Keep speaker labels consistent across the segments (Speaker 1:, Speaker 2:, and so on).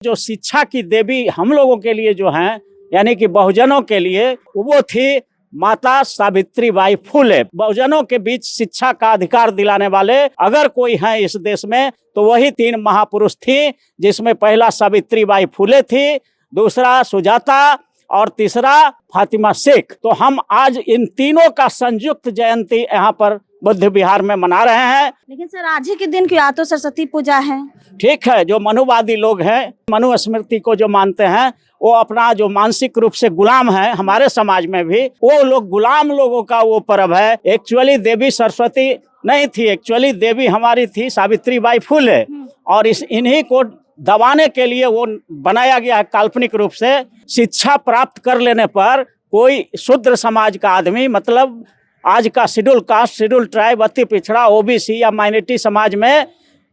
Speaker 1: जो शिक्षा की देवी हम लोगों के लिए जो हैं, यानी कि बहुजनों के लिए, वो थी माता सावित्रीबाई फुले। बहुजनों के बीच शिक्षा का अधिकार दिलाने वाले अगर कोई हैं इस देश में तो वही तीन महापुरुष थी, जिसमें पहला सावित्रीबाई फुले थी, दूसरा सुजाता और तीसरा फातिमा शेख। तो हम आज इन तीनों का संयुक्त जयंती यहाँ पर बुद्ध विहार में मना रहे हैं।
Speaker 2: लेकिन सर आज ही के दिन क्यों तो सरस्वती पूजा है?
Speaker 1: ठीक है, जो मनुवादी लोग हैं, मनु स्मृति को जो मानते हैं, वो अपना जो मानसिक रूप से गुलाम है, हमारे समाज में भी वो लोग गुलाम लोगों का वो पर्व है। एक्चुअली देवी सरस्वती नहीं थी, एक्चुअली देवी हमारी थी सावित्रीबाई फुले, और इन्हीं को दबाने के लिए वो बनाया गया है काल्पनिक रूप से। शिक्षा प्राप्त कर लेने पर कोई शूद्र समाज का आदमी, मतलब आज का शेड्यूल कास्ट, शेड्यूल ट्राइब, अति पिछड़ा, ओबीसी या माइनॉरिटी समाज में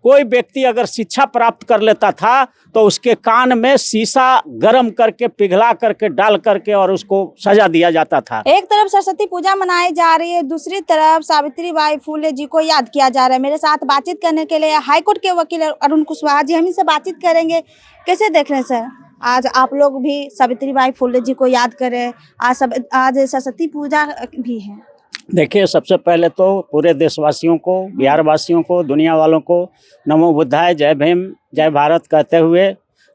Speaker 1: कोई व्यक्ति अगर शिक्षा प्राप्त कर लेता था तो उसके कान में शीशा गर्म करके पिघला करके डाल करके और उसको सजा दिया जाता था।
Speaker 2: एक तरफ सरस्वती पूजा मनाई जा रही है, दूसरी तरफ सावित्रीबाई फुले जी को याद किया जा रहा है। मेरे साथ बातचीत करने के लिए हाईकोर्ट के वकील अरुण कुशवाहा जी हम इनसे बातचीत करेंगे। कैसे देख रहे हैं सर, आज आप लोग भी सावित्रीबाई फुले जी को याद करें, आज सरस्वती पूजा भी है।
Speaker 1: देखिए, सबसे पहले तो पूरे देशवासियों को, बिहार वासियों को, दुनिया वालों को नमो बुद्धाय, जय भीम, जय भारत कहते हुए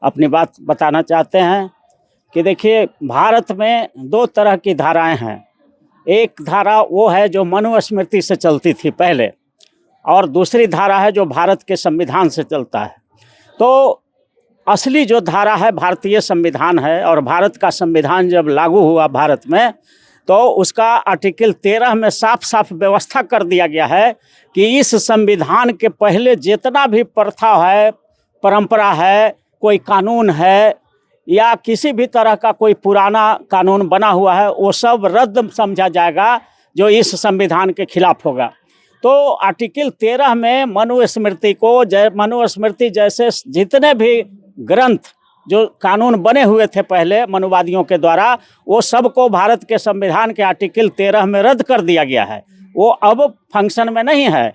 Speaker 1: अपनी बात बताना चाहते हैं कि देखिए, भारत में दो तरह की धाराएं हैं। एक धारा वो है जो मनु स्मृति से चलती थी पहले, और दूसरी धारा है जो भारत के संविधान से चलता है। तो असली जो धारा है भारतीय संविधान है, और भारत का संविधान जब लागू हुआ भारत में तो उसका आर्टिकल 13 में साफ साफ व्यवस्था कर दिया गया है कि इस संविधान के पहले जितना भी प्रथा है, परंपरा है, कोई कानून है या किसी भी तरह का कोई पुराना कानून बना हुआ है, वो सब रद्द समझा जाएगा जो इस संविधान के खिलाफ होगा। तो आर्टिकल 13 में मनु स्मृति जैसे जितने भी ग्रंथ जो कानून बने हुए थे पहले मनुवादियों के द्वारा, वो सबको भारत के संविधान के आर्टिकल 13 में रद्द कर दिया गया है। वो अब फंक्शन में नहीं है।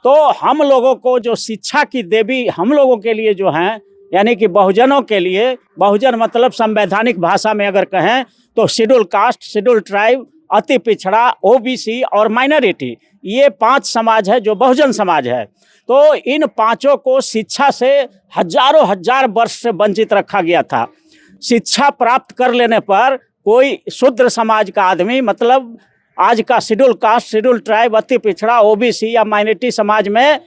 Speaker 1: तो हम लोगों को जो शिक्षा की देवी हम लोगों के लिए जो हैं, यानी कि बहुजनों के लिए, बहुजन मतलब संवैधानिक भाषा में अगर कहें तो शेड्यूल कास्ट, शेड्यूल ट्राइब, अति पिछड़ा, ओबीसी और माइनॉरिटी, ये 5 समाज है जो बहुजन समाज है। तो इन पांचों को शिक्षा से हजारों हजार वर्ष से वंचित रखा गया था। शिक्षा प्राप्त कर लेने पर कोई शूद्र समाज का आदमी, मतलब आज का शेड्यूल कास्ट, शेड्यूल ट्राइब, अति पिछड़ा, ओबीसी या माइनॉरिटी समाज में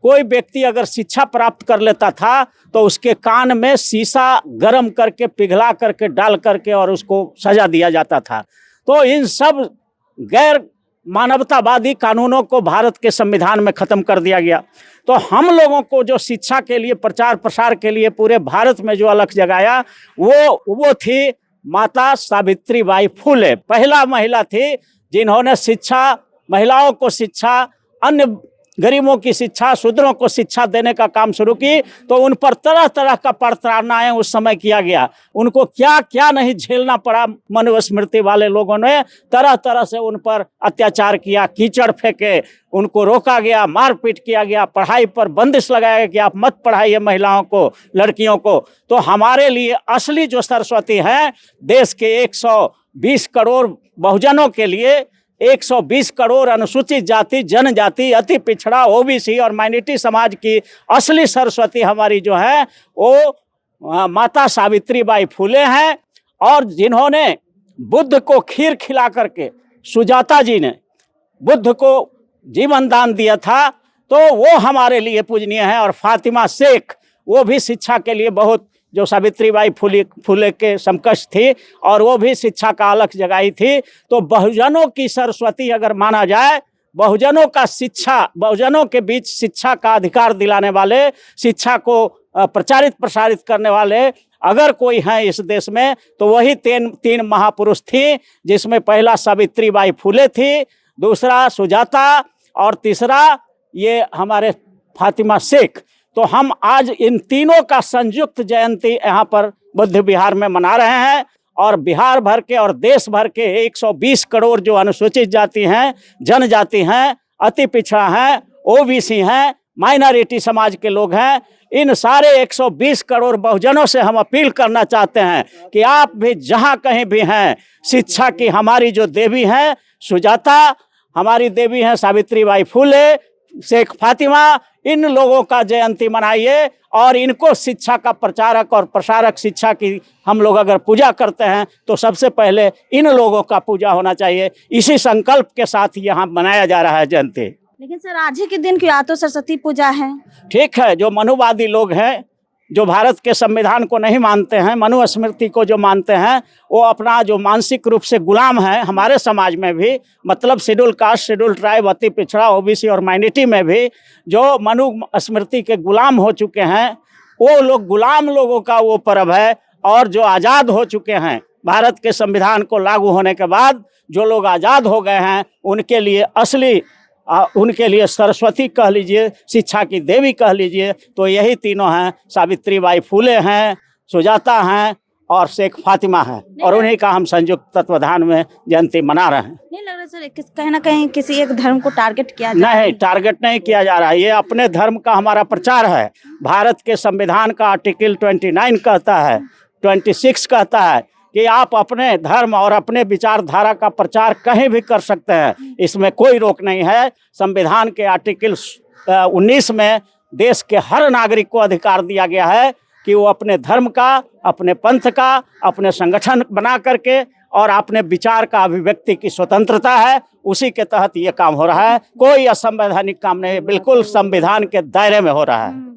Speaker 1: कोई व्यक्ति अगर शिक्षा प्राप्त कर लेता था तो उसके कान में शीशा गर्म करके पिघला करके डाल करके और उसको सजा दिया जाता था। तो इन सब गैर मानवतावादी कानूनों को भारत के संविधान में ख़त्म कर दिया गया। तो हम लोगों को जो शिक्षा के लिए, प्रचार प्रसार के लिए पूरे भारत में जो अलख जगाया वो थी माता सावित्रीबाई फुले। पहला महिला थी जिन्होंने शिक्षा, महिलाओं को शिक्षा, अन्य गरीबों की शिक्षा, शूद्रों को शिक्षा देने का काम शुरू की। तो उन पर तरह तरह का प्रताड़नाएं उस समय किया गया। उनको क्या क्या नहीं झेलना पड़ा। मनुस्मृति वाले लोगों ने तरह तरह से उन पर अत्याचार किया, कीचड़ फेंके, उनको रोका गया, मारपीट किया गया, पढ़ाई पर बंदिश लगाया गया कि आप मत पढ़ाइए महिलाओं को, लड़कियों को। तो हमारे लिए असली जो सरस्वती है, देश के 120 करोड़ बहुजनों के लिए, 120 करोड़ अनुसूचित जाति, जनजाति, अति पिछड़ा, ओबीसी और माइनॉरिटी समाज की असली सरस्वती हमारी जो है वो माता सावित्रीबाई फुले हैं। और जिन्होंने बुद्ध को खीर खिला करके, सुजाता जी ने बुद्ध को जीवन दान दिया था, तो वो हमारे लिए पूजनीय है। और फातिमा शेख, वो भी शिक्षा के लिए बहुत, जो सावित्रीबाई फुले के समकक्ष थी, और वो भी शिक्षा का अलख जगाई थी। तो बहुजनों की सरस्वती अगर माना जाए, बहुजनों का शिक्षा, बहुजनों के बीच शिक्षा का अधिकार दिलाने वाले, शिक्षा को प्रचारित प्रसारित करने वाले अगर कोई हैं इस देश में तो वही तीन महापुरुष थी, जिसमें पहला सावित्रीबाई फुले थी, दूसरा सुजाता और तीसरा ये हमारे फातिमा शेख। तो हम आज इन तीनों का संयुक्त जयंती यहाँ पर बुद्ध विहार में मना रहे हैं। और बिहार भर के और देश भर के 120 करोड़ जो अनुसूचित जाति हैं, जनजाति हैं, अति पिछड़ा हैं, ओबीसी हैं, माइनॉरिटी समाज के लोग हैं, इन सारे 120 करोड़ बहुजनों से हम अपील करना चाहते हैं कि आप भी जहां कहीं भी हैं, शिक्षा की हमारी जो देवी हैं सुजाता, हमारी देवी हैं सावित्रीबाई फुले, शेख फातिमा, इन लोगों का जयंती मनाइए और इनको शिक्षा का प्रचारक और प्रसारक, शिक्षा की हम लोग अगर पूजा करते हैं तो सबसे पहले इन लोगों का पूजा होना चाहिए। इसी संकल्प के साथ यहाँ मनाया जा रहा है जयंती।
Speaker 2: लेकिन सर आज ही के दिन क्यों तो सरस्वती पूजा है?
Speaker 1: ठीक है, जो मनुवादी लोग हैं, जो भारत के संविधान को नहीं मानते हैं, मनुस्मृति को जो मानते हैं, वो अपना जो मानसिक रूप से गुलाम है, हमारे समाज में भी, मतलब शेड्यूल कास्ट, शेड्यूल ट्राइब, अति पिछड़ा, ओबीसी और माइनॉरिटी में भी जो मनुस्मृति के गुलाम हो चुके हैं, वो लोग गुलाम लोगों का वो पर्व है। और जो आज़ाद हो चुके हैं, भारत के संविधान को लागू होने के बाद जो लोग आज़ाद हो गए हैं, उनके लिए असली उनके लिए सरस्वती कह लीजिए, शिक्षा की देवी कह लीजिए, तो यही तीनों हैं, सावित्रीबाई फुले हैं, सुजाता हैं और शेख फातिमा हैं, और उन्हीं का हम संयुक्त तत्वाधान में जयंती मना रहे हैं।
Speaker 2: नहीं लग रहा सर कहीं ना कहीं किसी एक धर्म को टारगेट किया जा रहा है?
Speaker 1: नहीं, टारगेट नहीं किया जा रहा है, ये अपने धर्म का हमारा प्रचार है। भारत के संविधान का आर्टिकल 29 कहता है, 26 कहता है कि आप अपने धर्म और अपने विचारधारा का प्रचार कहीं भी कर सकते हैं, इसमें कोई रोक नहीं है। संविधान के आर्टिकल 19 में देश के हर नागरिक को अधिकार दिया गया है कि वो अपने धर्म का, अपने पंथ का, अपने संगठन बना करके और अपने विचार का अभिव्यक्ति की स्वतंत्रता है, उसी के तहत ये काम हो रहा है। कोई असंवैधानिक काम नहीं, बिल्कुल संविधान के दायरे में हो रहा है।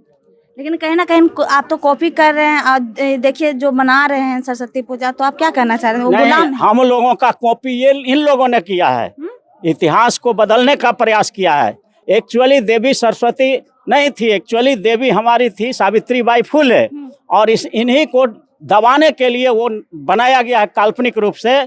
Speaker 2: लेकिन कहीं ना कहीं आप तो कॉपी कर रहे हैं, और देखिए जो मना रहे हैं सरस्वती पूजा, तो आप क्या कहना चाह रहे हैं? वो गुलाम है?
Speaker 1: हम लोगों का कॉपी ये इन लोगों ने किया है, इतिहास को बदलने का प्रयास किया है। एक्चुअली देवी सरस्वती नहीं थी, एक्चुअली देवी हमारी थी सावित्रीबाई फुले, और इन्हीं को दबाने के लिए वो बनाया गया है काल्पनिक रूप से।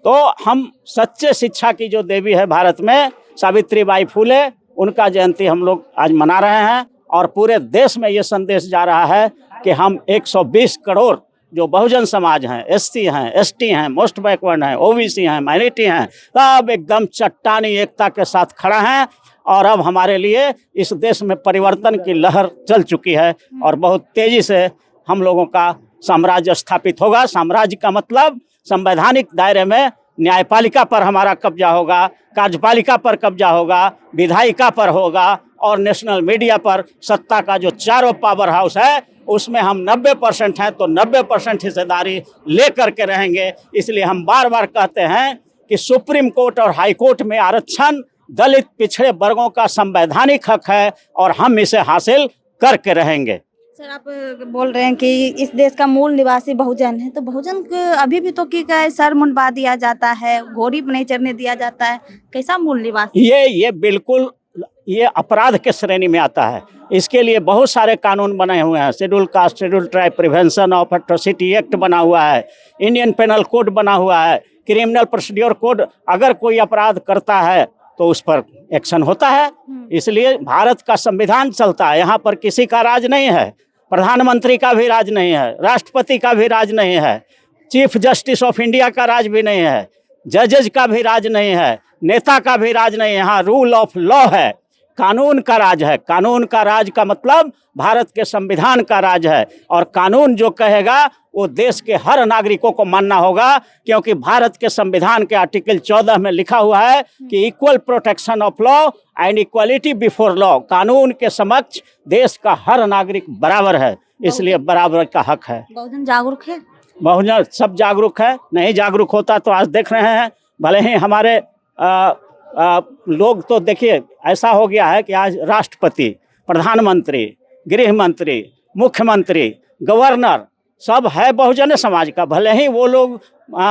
Speaker 1: तो हम सच्चे शिक्षा की जो देवी है भारत में, सावित्रीबाई फुले, उनका जयंती हम लोग आज मना रहे हैं। और पूरे देश में ये संदेश जा रहा है कि हम 120 करोड़ जो बहुजन समाज हैं, एससी हैं, एसटी हैं, मोस्ट बैकवर्ड हैं, ओबीसी हैं, माइनॉरिटी हैं, सब एकदम चट्टानी एकता के साथ खड़ा हैं। और अब हमारे लिए इस देश में परिवर्तन की लहर चल चुकी है और बहुत तेजी से हम लोगों का साम्राज्य स्थापित होगा। साम्राज्य का मतलब संवैधानिक दायरे में न्यायपालिका पर हमारा कब्जा होगा, कार्यपालिका पर कब्जा होगा, विधायिका पर होगा, और नेशनल मीडिया पर सत्ता का जो चारों पावर हाउस है उसमें हम 90% हैं, तो 90% हिस्सेदारी ले करके रहेंगे। इसलिए हम बार बार कहते हैं कि सुप्रीम कोर्ट और हाई कोर्ट में आरक्षण दलित पिछड़े वर्गों का संवैधानिक हक है और हम इसे हासिल करके रहेंगे।
Speaker 2: सर आप बोल रहे हैं कि इस देश का मूल निवासी बहुजन है, तो बहुजन को अभी भी तो की गए सर मुंडवा दिया जाता है, घोड़ी पर नहीं चढ़ने दिया जाता है, कैसा मूल निवासी?
Speaker 1: ये बिल्कुल ये अपराध के श्रेणी में आता है। इसके लिए बहुत सारे कानून बने हुए हैं, schedule caste, schedule tribe prevention of atrocity act बना हुआ है, इंडियन पेनल कोड बना हुआ है, क्रिमिनल प्रोसीड्योर कोड। अगर कोई अपराध करता है तो उस पर एक्शन होता है। इसलिए भारत का संविधान चलता है, यहाँ पर किसी का राज नहीं है, प्रधानमंत्री का भी राज नहीं है, राष्ट्रपति का भी राज नहीं है, चीफ जस्टिस ऑफ इंडिया का राज भी नहीं है, जजेज का भी राज नहीं है, नेता का भी राज नहीं है। यहाँ रूल ऑफ लॉ है, कानून का राज है। कानून का राज का मतलब भारत के संविधान का राज है, और कानून जो कहेगा वो देश के हर नागरिकों को मानना होगा, क्योंकि भारत के संविधान के आर्टिकल 14 में लिखा हुआ है कि equal protection of law and equality before law. कानून के समक्ष देश का हर नागरिक बराबर है, इसलिए बराबर का हक है।
Speaker 2: बहुजन जागरूक है?
Speaker 1: बहुजन सब जागरूक है, नहीं जागरूक होता तो आज देख रहे हैं, भले ही हमारे लोग तो देखिए ऐसा हो गया है कि आज राष्ट्रपति, प्रधानमंत्री, गृह मंत्री, मुख्यमंत्री, गवर्नर सब है बहुजन समाज का। भले ही वो लोग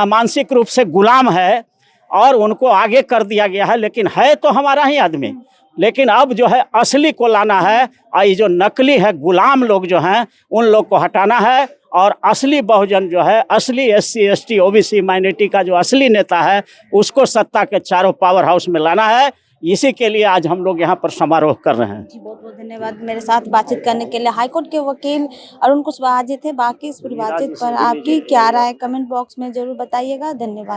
Speaker 1: मानसिक रूप से गुलाम है और उनको आगे कर दिया गया है, लेकिन है तो हमारा ही आदमी। लेकिन अब जो है असली को लाना है, और ये जो नकली है गुलाम लोग जो हैं उन लोग को हटाना है, और असली बहुजन जो है, असली एससी, एसटी, ओबीसी, माइनॉरिटी का जो असली नेता है उसको सत्ता के चारों पावर हाउस में लाना है। इसी के लिए आज हम लोग यहाँ पर समारोह कर रहे हैं।
Speaker 2: जी बहुत बहुत धन्यवाद मेरे साथ बातचीत करने के लिए। हाईकोर्ट के वकील अरुण कुशवाहा जी थे। बाकी इस पूरी बातचीत पर आपकी क्या राय कमेंट बॉक्स में जरूर बताइएगा। धन्यवाद।